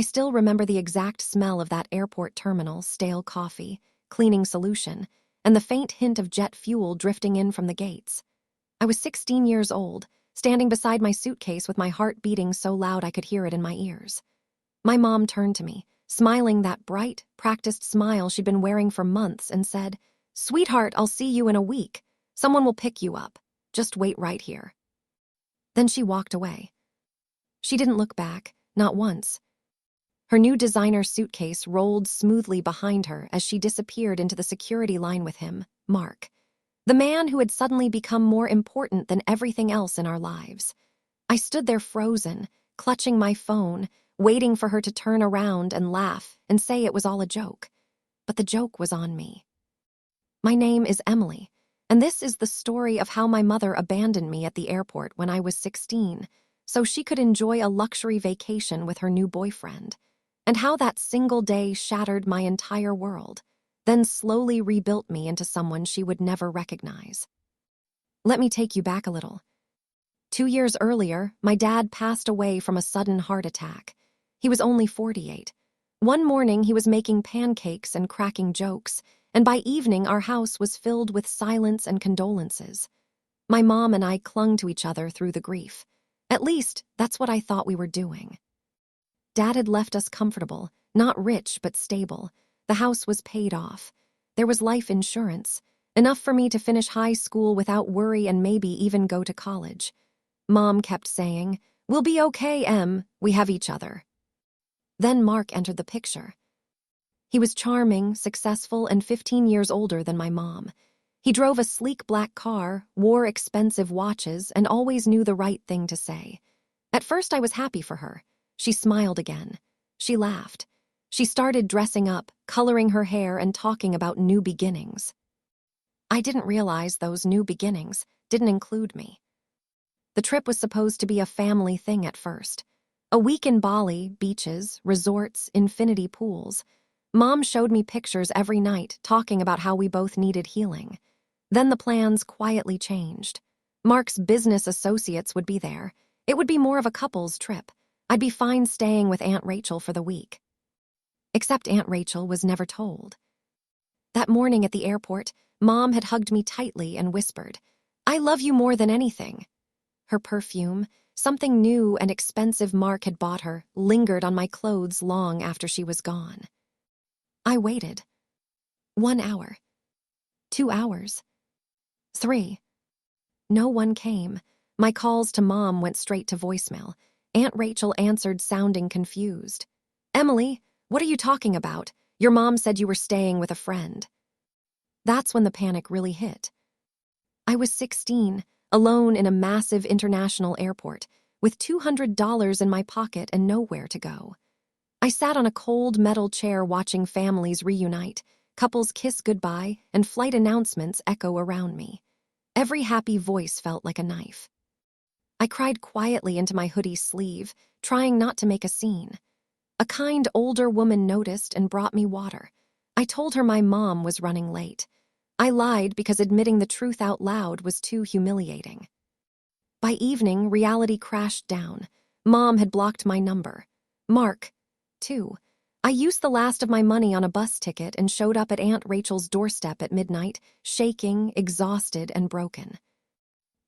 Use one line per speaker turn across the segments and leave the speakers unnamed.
still remember the exact smell of that airport terminal, stale coffee, cleaning solution, and the faint hint of jet fuel drifting in from the gates. I was 16 years old, standing beside my suitcase with my heart beating so loud I could hear it in my ears. My mom turned to me, smiling that bright, practiced smile she'd been wearing for months, and said, "Sweetheart, I'll see you in a week. Someone will pick you up. Just wait right here." Then she walked away. She didn't look back, not once. Her new designer suitcase rolled smoothly behind her as she disappeared into the security line with him, Mark, the man who had suddenly become more important than everything else in our lives. I stood there frozen, clutching my phone, waiting for her to turn around and laugh and say it was all a joke. But the joke was on me. My name is Emily, and this is the story of how my mother abandoned me at the airport when I was 16, so she could enjoy a luxury vacation with her new boyfriend, and how that single day shattered my entire world, then slowly rebuilt me into someone she would never recognize. Let me take you back a little. 2 years earlier, my dad passed away from a sudden heart attack. He was only 48. One morning, he was making pancakes and cracking jokes, and by evening, our house was filled with silence and condolences. My mom and I clung to each other through the grief. At least, that's what I thought we were doing. Dad had left us comfortable, not rich but stable. The house was paid off. There was life insurance, enough for me to finish high school without worry and maybe even go to college. Mom kept saying, "We'll be okay, Em, we have each other." Then Mark entered the picture. He was charming, successful, and 15 years older than my mom. He drove a sleek black car, wore expensive watches, and always knew the right thing to say. At first I was happy for her. She smiled again. She laughed. She started dressing up, coloring her hair, and talking about new beginnings. I didn't realize those new beginnings didn't include me. The trip was supposed to be a family thing at first. A week in Bali, beaches, resorts, infinity pools. Mom showed me pictures every night, talking about how we both needed healing. Then the plans quietly changed. Mark's business associates would be there. It would be more of a couple's trip. I'd be fine staying with Aunt Rachel for the week. Except Aunt Rachel was never told. That morning at the airport, Mom had hugged me tightly and whispered, "I love you more than anything." Her perfume, something new and expensive Mark had bought her, lingered on my clothes long after she was gone. I waited. 1 hour. 2 hours. 3. No one came. My calls to Mom went straight to voicemail. Aunt Rachel answered, sounding confused. "Emily, what are you talking about? Your mom said you were staying with a friend." That's when the panic really hit. I was 16, alone in a massive international airport, with $200 in my pocket and nowhere to go. I sat on a cold metal chair watching families reunite, couples kiss goodbye, and flight announcements echo around me. Every happy voice felt like a knife. I cried quietly into my hoodie sleeve, trying not to make a scene. A kind older woman noticed and brought me water. I told her my mom was running late. I lied because admitting the truth out loud was too humiliating. By evening, reality crashed down. Mom had blocked my number. Mark, too. I used the last of my money on a bus ticket and showed up at Aunt Rachel's doorstep at midnight, shaking, exhausted, and broken.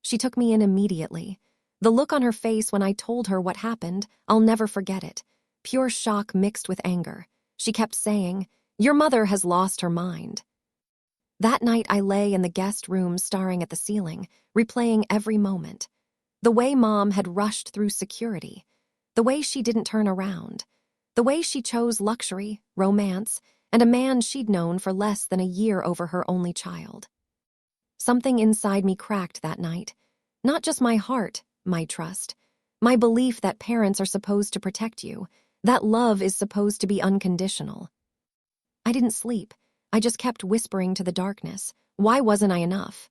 She took me in immediately. The look on her face when I told her what happened, I'll never forget it. Pure shock mixed with anger. She kept saying, "Your mother has lost her mind." That night I lay in the guest room staring at the ceiling, replaying every moment. The way Mom had rushed through security. The way she didn't turn around. The way she chose luxury, romance, and a man she'd known for less than a year over her only child. Something inside me cracked that night. Not just my heart, my trust. My belief that parents are supposed to protect you, that love is supposed to be unconditional. I didn't sleep. I just kept whispering to the darkness, why wasn't I enough?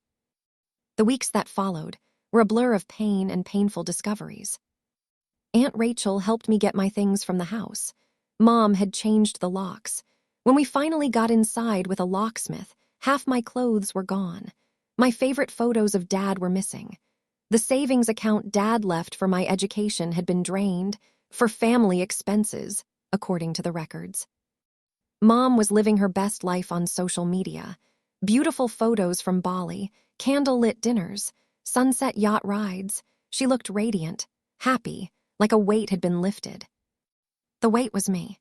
The weeks that followed were a blur of pain and painful discoveries. Aunt Rachel helped me get my things from the house. Mom had changed the locks. When we finally got inside with a locksmith, half my clothes were gone. My favorite photos of Dad were missing. The savings account Dad left for my education had been drained, for family expenses, according to the records. Mom was living her best life on social media. Beautiful photos from Bali, candlelit dinners, sunset yacht rides. She looked radiant, happy, like a weight had been lifted. The weight was me.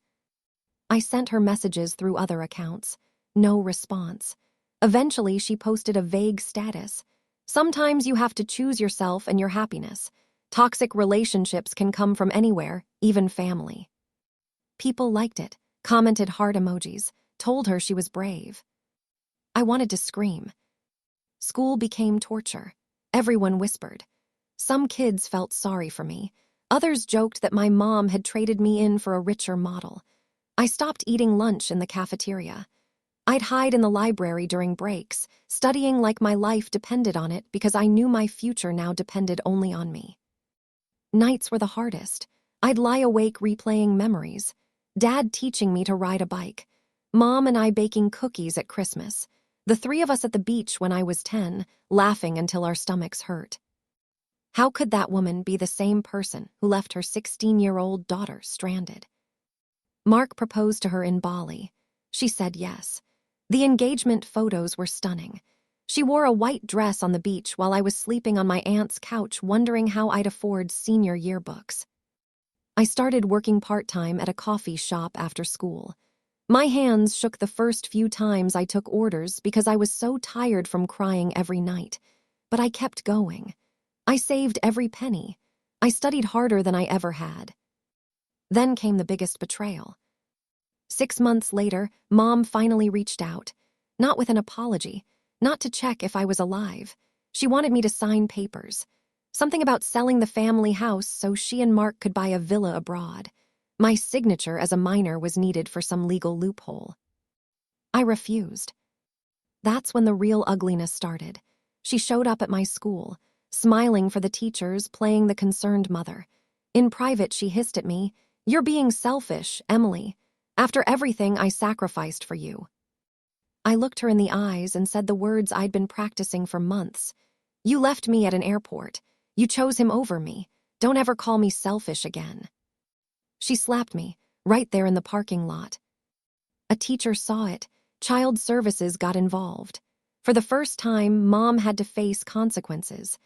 I sent her messages through other accounts. No response. Eventually, she posted a vague status. Sometimes you have to choose yourself and your happiness. Toxic relationships can come from anywhere, even family. People liked it, commented heart emojis, told her she was brave. I wanted to scream. School became torture. Everyone whispered. Some kids felt sorry for me. Others joked that my mom had traded me in for a richer model. I stopped eating lunch in the cafeteria. I'd hide in the library during breaks, studying like my life depended on it because I knew my future now depended only on me. Nights were the hardest. I'd lie awake replaying memories. Dad teaching me to ride a bike. Mom and I baking cookies at Christmas. The three of us at the beach when I was 10, laughing until our stomachs hurt. How could that woman be the same person who left her 16-year-old daughter stranded? Mark proposed to her in Bali. She said yes. The engagement photos were stunning. She wore a white dress on the beach while I was sleeping on my aunt's couch wondering how I'd afford senior yearbooks. I started working part-time at a coffee shop after school. My hands shook the first few times I took orders because I was so tired from crying every night. But I kept going. I saved every penny. I studied harder than I ever had. Then came the biggest betrayal. 6 months later, Mom finally reached out. Not with an apology, not to check if I was alive. She wanted me to sign papers. Something about selling the family house so she and Mark could buy a villa abroad. My signature as a minor was needed for some legal loophole. I refused. That's when the real ugliness started. She showed up at my school, smiling for the teachers, playing the concerned mother. In private, she hissed at me, "You're being selfish, Emily. After everything I sacrificed for you." I looked her in the eyes and said the words I'd been practicing for months. "You left me at an airport. You chose him over me. Don't ever call me selfish again." She slapped me, right there in the parking lot. A teacher saw it. Child services got involved. For the first time, Mom had to face consequences.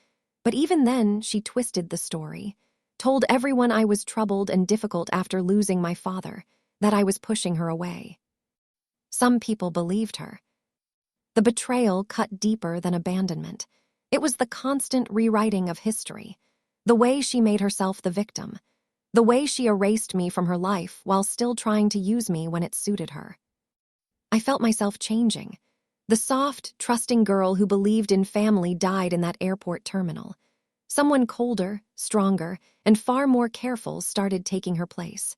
But even then, she twisted the story. Told everyone I was troubled and difficult after losing my father, that I was pushing her away. Some people believed her. The betrayal cut deeper than abandonment. It was the constant rewriting of history. The way she made herself the victim. The way she erased me from her life while still trying to use me when it suited her. I felt myself changing. The soft, trusting girl who believed in family died in that airport terminal. Someone colder, stronger, and far more careful started taking her place.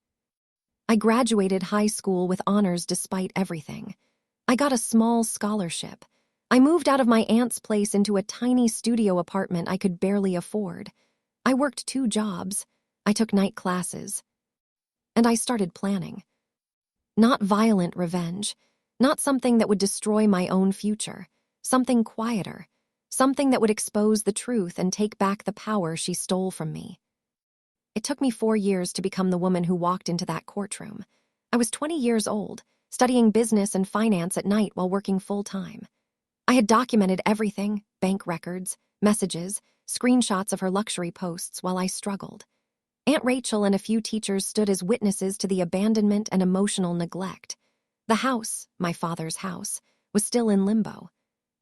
I graduated high school with honors despite everything. I got a small scholarship. I moved out of my aunt's place into a tiny studio apartment I could barely afford. I worked 2 jobs. I took night classes. And I started planning. Not violent revenge. Not something that would destroy my own future. Something quieter. Something that would expose the truth and take back the power she stole from me. It took me 4 years to become the woman who walked into that courtroom. I was 20 years old, studying business and finance at night while working full-time. I had documented everything, bank records, messages, screenshots of her luxury posts while I struggled. Aunt Rachel and a few teachers stood as witnesses to the abandonment and emotional neglect. The house, my father's house, was still in limbo.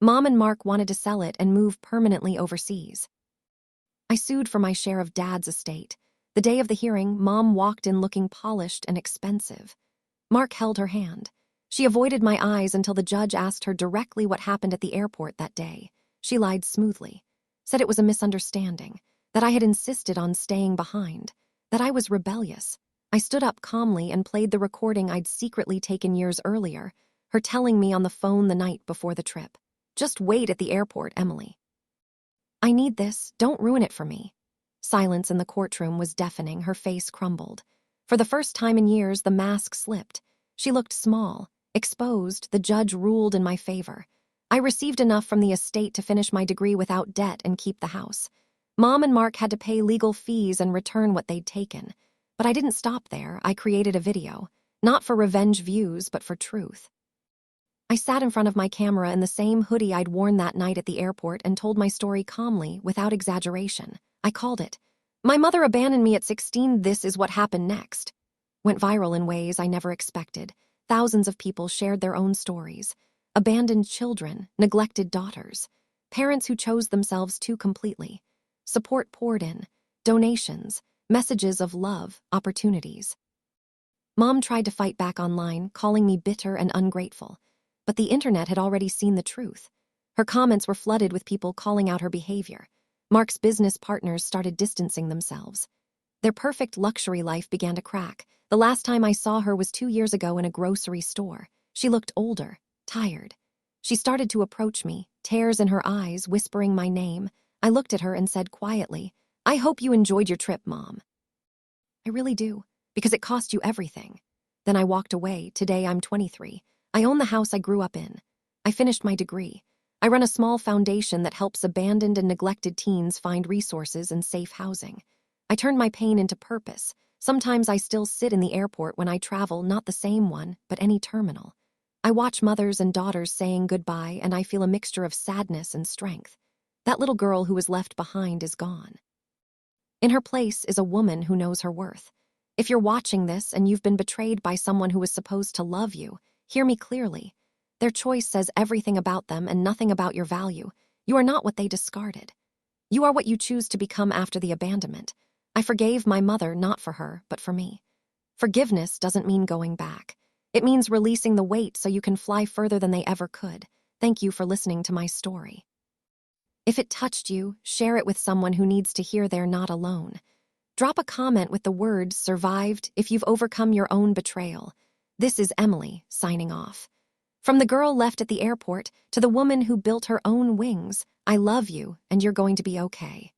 Mom and Mark wanted to sell it and move permanently overseas. I sued for my share of Dad's estate. The day of the hearing, Mom walked in looking polished and expensive. Mark held her hand. She avoided my eyes until the judge asked her directly what happened at the airport that day. She lied smoothly, said it was a misunderstanding, that I had insisted on staying behind, that I was rebellious. I stood up calmly and played the recording I'd secretly taken years earlier, her telling me on the phone the night before the trip, "Just wait at the airport, Emily. I need this, don't ruin it for me." Silence in the courtroom was deafening, her face crumbled. For the first time in years, the mask slipped. She looked small, exposed. The judge ruled in my favor. I received enough from the estate to finish my degree without debt and keep the house. Mom and Mark had to pay legal fees and return what they'd taken. But I didn't stop there. I created a video, not for revenge views, but for truth. I sat in front of my camera in the same hoodie I'd worn that night at the airport and told my story calmly, without exaggeration. I called it, "My mother abandoned me at 16, this is what happened next." Went viral in ways I never expected. Thousands of people shared their own stories. Abandoned children, neglected daughters, parents who chose themselves too completely. Support poured in, donations, messages of love, opportunities. Mom tried to fight back online, calling me bitter and ungrateful. But the internet had already seen the truth. Her comments were flooded with people calling out her behavior. Mark's business partners started distancing themselves. Their perfect luxury life began to crack. The last time I saw her was 2 years ago in a grocery store. She looked older, tired. She started to approach me, tears in her eyes, whispering my name. I looked at her and said quietly, "I hope you enjoyed your trip, Mom." "I really do, because it cost you everything." Then I walked away. Today I'm 23. I own the house I grew up in. I finished my degree. I run a small foundation that helps abandoned and neglected teens find resources and safe housing. I turned my pain into purpose. Sometimes I still sit in the airport when I travel, not the same one, but any terminal. I watch mothers and daughters saying goodbye, and I feel a mixture of sadness and strength. That little girl who was left behind is gone. In her place is a woman who knows her worth. If you're watching this and you've been betrayed by someone who was supposed to love you, hear me clearly. Their choice says everything about them and nothing about your value. You are not what they discarded. You are what you choose to become after the abandonment. I forgave my mother, not for her, but for me. Forgiveness doesn't mean going back. It means releasing the weight so you can fly further than they ever could. Thank you for listening to my story. If it touched you, share it with someone who needs to hear they're not alone. Drop a comment with the words "survived" if you've overcome your own betrayal. This is Emily, signing off. From the girl left at the airport to the woman who built her own wings, I love you, and you're going to be okay.